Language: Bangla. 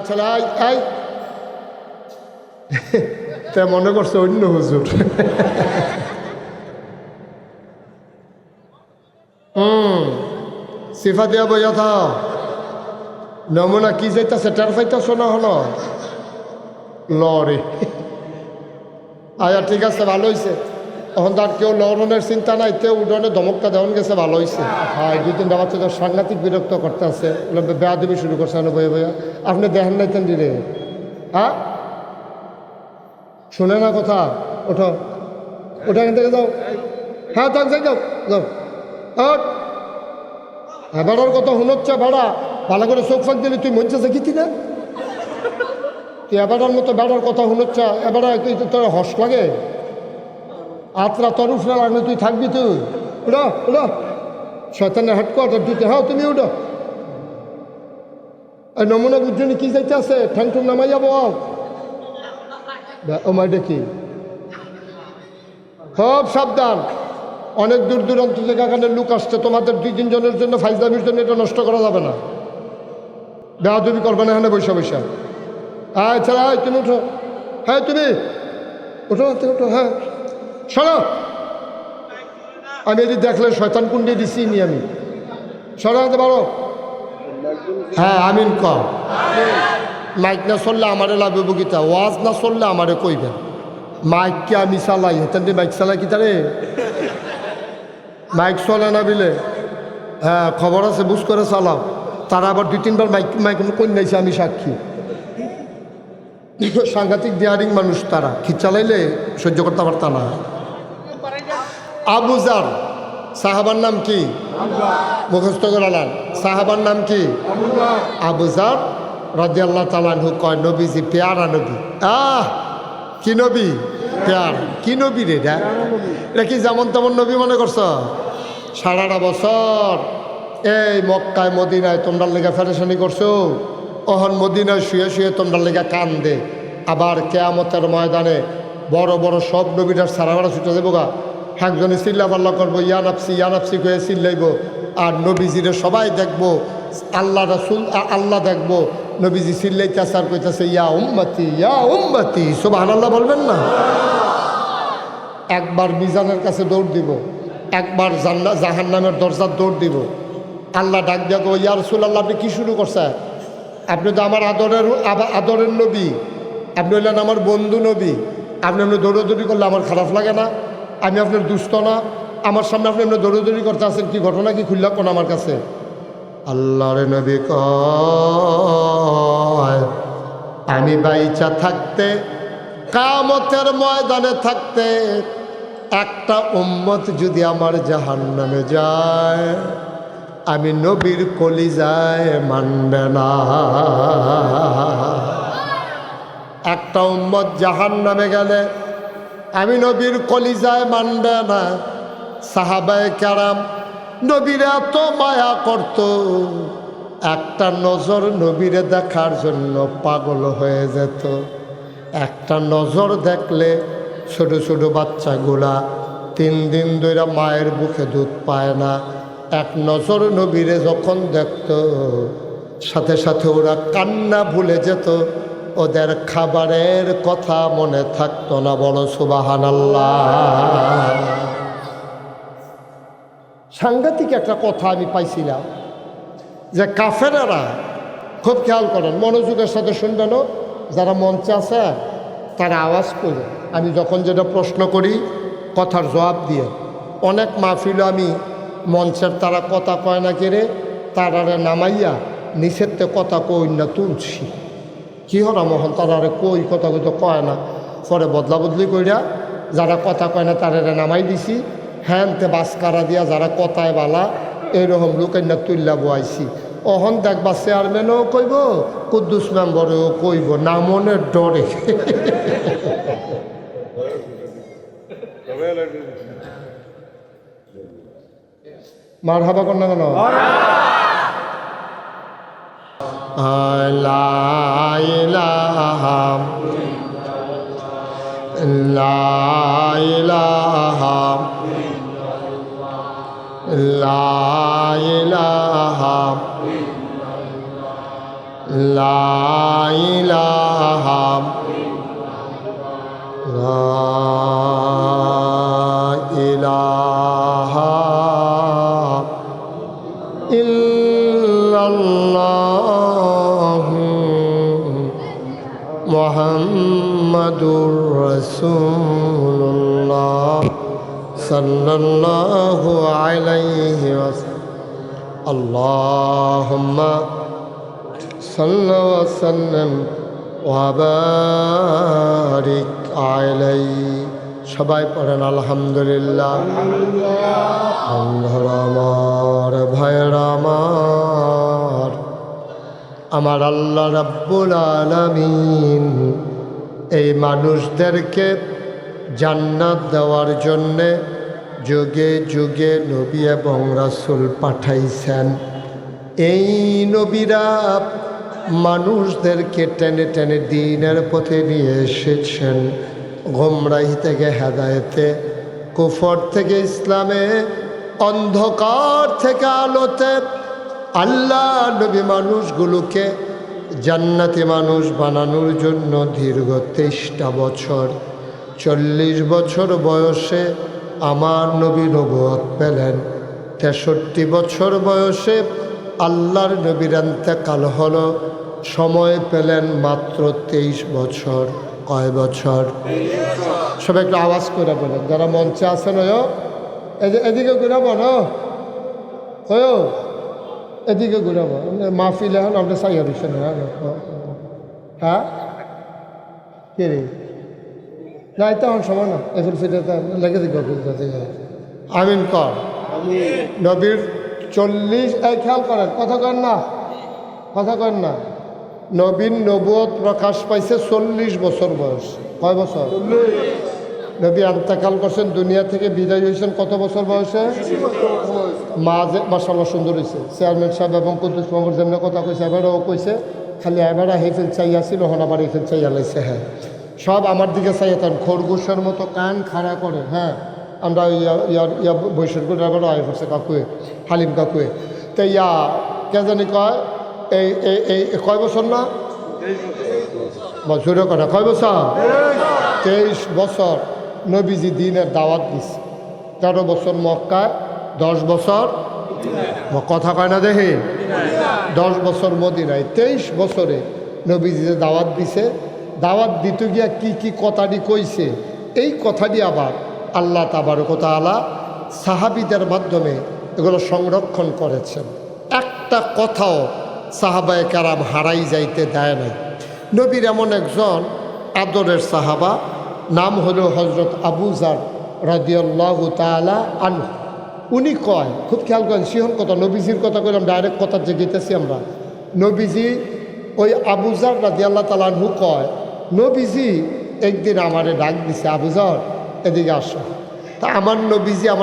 ছেলে এই তে মনে করছে অন্য হুজুর। সিফা দিয়া বইয়া থা নমুনা কি যাইতাছে টের পাইতাছ না হল লরে আয়া ঠিক আছে ভালো হয়েছে এখন তার কেউ লড়নের চিন্তা নাই কেউ উডনে ধমকটা দেওয়ান গেছে ভালো হয়েছে। হ্যাঁ 2-3টা বাচ্চা তো সাংঘাতিক বিরক্ত করতে আছে বেয়া দেবী শুরু করছে না বইয়া বইয়া আপনি দেখেন নাই তেন দিলে হ্যাঁ শুনে না কথা ওঠো ওটা এখান থেকে যাও হ্যাঁ যাও যাই যাও যাও হ্যাঁ বেড়ার কথা শুনোচ্ছে বেড়া ভালো করে চোখ ফাঁক দিলে তুই মঞ্চে শিখিতি না তুই এবারের মতো বেড়ার কথা শুনোচ্ছে এবারে তুই তোর হস লাগে আত্রা তোর উঠে লাগলে তুই থাকবি তুই উড়ো উড়ো শয়তানের হেডকোয়ার্টার দিতে হ্যাঁ তুমি উঠো এই নমুনা বুঝছনি কি যাইতে আছে ঠ্যাং ঠুং নামাই যাবো ও মাই দেখি খুব সাবধান অনেক দূর দূরান্ত থেকে এখানে লোক আসছে তোমাদের 2-3 জনের জন্য ফাইজলামির জন্য এটা নষ্ট করা যাবে না বেয়াদবি করবে না এখানে বৈশা বৈশা হ্যাঁ ছেলে তুমি উঠো হ্যাঁ তুমি উঠো উঠো হ্যাঁ সরো আমি এটি দেখলে শয়তান কুণ্ডে দিছি নি আমি সরাতে পারো হ্যাঁ আমিন কর মাইক না চললে আমারে লাগবে বগিতা ওয়াজ না চললে আমারে কইবেন মাইক কে আমি চালাই হেতেন দিয়ে বাইক চালাই কি তারে মাইক চলে না বিলে হ্যাঁ খবর আছে বুঝ করে চালাও তারা আবার 2-3বার মাইক মাইক কই নাইছে আমি সাক্ষী সাংঘাতিক ডিয়ারিং মানুষ তারা কি চালাইলে সহ্য করতে পারত না। আবু জার সাহাবার নাম কি মুখস্থ করালেন সাহাবার নাম কি আবু জার রাদিয়াল্লাহু তাআলা আনহু কয় নবীজি পেয়ারা নবী কি নবী পেয়ার কি নবী রে এটা কি যেমন তেমন নবী মনে করছ 18.5 বছর এই মক্কায় মদিনায় তোমরা লেগে ফেরেশানি করছো অহন মদিনায় শুয়ে শুয়ে তোমরা লেগে কান্দে আবার কিয়ামতের ময়দানে বড় বড় সব নবীটার সারাবারা ছুটে দেবো গা একজনে চিল্লা পাল্লা করবো ইয়া নাফসি কয়ে চিল্লাইব আর নবীজিরে সবাই দেখবো আল্লাহ রাসূল আল্লাহ দেখবো নবীজি চিল্লাইতেছে আর কইতেছে ইয়া উম্মতি সুবহানাল্লাহ বলবেন না। একবার মিজানের কাছে দৌড় দিব একবার জাহান্নামের দরজার দৌড় দিব আল্লাহ ডাক দেখো ইয়া রাসূলুল্লাহ আপনি কি শুরু করছেন আপনি তো আমার আদরের নবী আপনি হলেন আমার বন্ধু নবী আপনি দৌড়দৌড়ি করলে আমার খারাপ লাগে না আমি আপনার দুস্থ না আমার সামনে আপনি দৌড়দৌড়ি করতে আছেন কি ঘটনা কি খুললা কোন আমার কাছে আল্লাহর নবী কয় আমি বাইচা থাকতে কিয়ামতের ময়দানে থাকতে একটা উম্মত যদি আমার জাহান্নামে যায় আমি নবীর কলিজায় মানবে না একটা উম্মত জাহান্নামে গেলে আমি নবীর কলিজায় মানবে না। সাহাবায়ে কেরাম নবীরে এত মায়া করত একটা নজর নবীরে দেখার জন্য পাগল হয়ে যেত একটা নজর দেখলে ছোট ছোট বাচ্চাগুলা 3 দিন ধরে মায়ের বুকে দুধ পায় না এক নজর নবীরে যখন দেখত সাথে সাথে ওরা কান্না ভুলে যেত ওদের খাবারের কথা মনে থাকতো না বলো সুবহানাল্লাহ। সাংঘাতিক একটা কথা আমি পাইছিলাম যে কাফেরেরা খুব খেয়াল করেন মনোযোগের সাথে শুনবেন যারা মঞ্চে আছে তারা আওয়াজ করে আমি যখন যেটা প্রশ্ন করি কথার জবাব দিয়ে অনেক মাহফিল আমি মঞ্চের তারা কথা কয় না কেড়ে তারারে নামাইয়া নিষেধতে কথা কই না তুলছি কি হরা মহল তারারে কই কথা কইতে কয় না পরে বদলা বদলি কইরা যারা কথা কয় না তারারে নামাই দিছি হ্যানতে বাসকারা দিয়া যারা কথায় বালা এইরকম লোকের না তুল্লা বয়াইছি অহন দেখবা চেয়ারম্যানও কইব কুদ্দুস মেম্বরেও কইব না মনের ডরে মার হাবা কর না কেন লা ইলাহা লা ইলাহা লা ইলাহা লা ইলাহা ইল্লাল্লাহু মুহাম্মাদুর রাসূলুল্লাহ সাল্লাল্লাহু আলাইহি ওয়াসাল্লাম। আল্লাহুম্মা সাল্লি ওয়া সাল্লিম ওয়া বারিক আলাইহি। সবাই পড়েন আলহামদুলিল্লাহ। আমার ভাইরা আমার আল্লাহ রাব্বুল আলামিন এই মানুষদেরকে জান্নাত দেওয়ার জন্যে যুগে যুগে নবী এবং রাসূল পাঠাইছেন। এই নবীরা মানুষদেরকে টেনে টেনে দ্বীনের পথে নিয়ে এসেছেন, গোমরাহি থেকে হেদায়েতে, কুফর থেকে ইসলামে, অন্ধকার থেকে আলোতে। আল্লাহ নবী মানুষগুলোকে জান্নাতি মানুষ বানানোর জন্য দীর্ঘ 23টা বছর, 40 বছর বয়সে আমার নবী নবুয়ত পেলেন। 63 বছর বয়সে আল্লাহর নবীর ইন্তেকাল হলো। সময় পেলেন মাত্র 23 বছর। কয় বছর? সবাই একটু আওয়াজ করে বলেন, যারা মঞ্চে আছেন এদিকে ঘুরাবো না, এদিকে ঘুরাবো। মাহফিল এখন আপনি চাইয়া দিচ্ছেন। হ্যাঁ কে রে যাই তখন সময় না এফুল ফিরে লেগে দিক আমিন কর। নবীর 40 এই খেয়াল করেন, কথা করেন না, কথা করেন না। নবীর নবুয়ত প্রকাশ পাইছে 40 বছর বয়স। কয় বছর? নবী ইন্তেকাল করছেন, দুনিয়া থেকে বিদায় হয়েছেন কত বছর বয়সে? মাঝে মাশাআল্লাহ সুন্দর হয়েছে। চেয়ারম্যান সাহেব এবং কুদ্দুস মামুর যেমন কথা কইছে এবারও কইছে, খালি এবারে হেফিল চাইয়া ছিল, হন আবার হেফিল চাইয়া লাইছে। হ্যাঁ সব আমার দিকে চাইতেন, খরগোশের মতো কান খাড়া করে। হ্যাঁ আমরা ইয়া বৈশাখ করে এবারও আয় করছে কাকুয়ে, হালিম কাকুয়ে। তো ইয়া কে জানি কয় এই এই কয় বছর না বছরও কথা, কয় বছর? 23 বছর নবীজি দ্বীনের দাওয়াত দিছে। 13 বছর মক্কায়, 10 বছর কথা কয় না দেখি, 10 বছর মদিনায়। 23 বছরে নবীজি যে দাওয়াত দিছে, দাওয়াত দিতে গিয়া কি কি কথাটি কইছে, এই কথাটি আবার আল্লাহ তাবারক ওয়া তাআলা সাহাবীদের মাধ্যমে এগুলো সংরক্ষণ করেছেন। একটা কথাও সাহাবায়ে কেরাম হারাই যাইতে দেয় নাই। নবীর এমন একজন আদরের সাহাবা, নাম হলো হজরত আবু যার রাদিয়াল্লাহু তাআলা আনহু। উনি কয়, খুব খেয়াল করেন, সিহন কথা, নবীজির কথা কইলাম, ডাইরেক্ট কথা জেগেতেছি আমরা। নবীজি ওই আবু যার রাদিয়াল্লাহু তাআলা আনহু কয়, নবীজি একদিন আমারে ডাক দিছে, আবু যার এদিকে আসো। তা আমার নবীজি আমার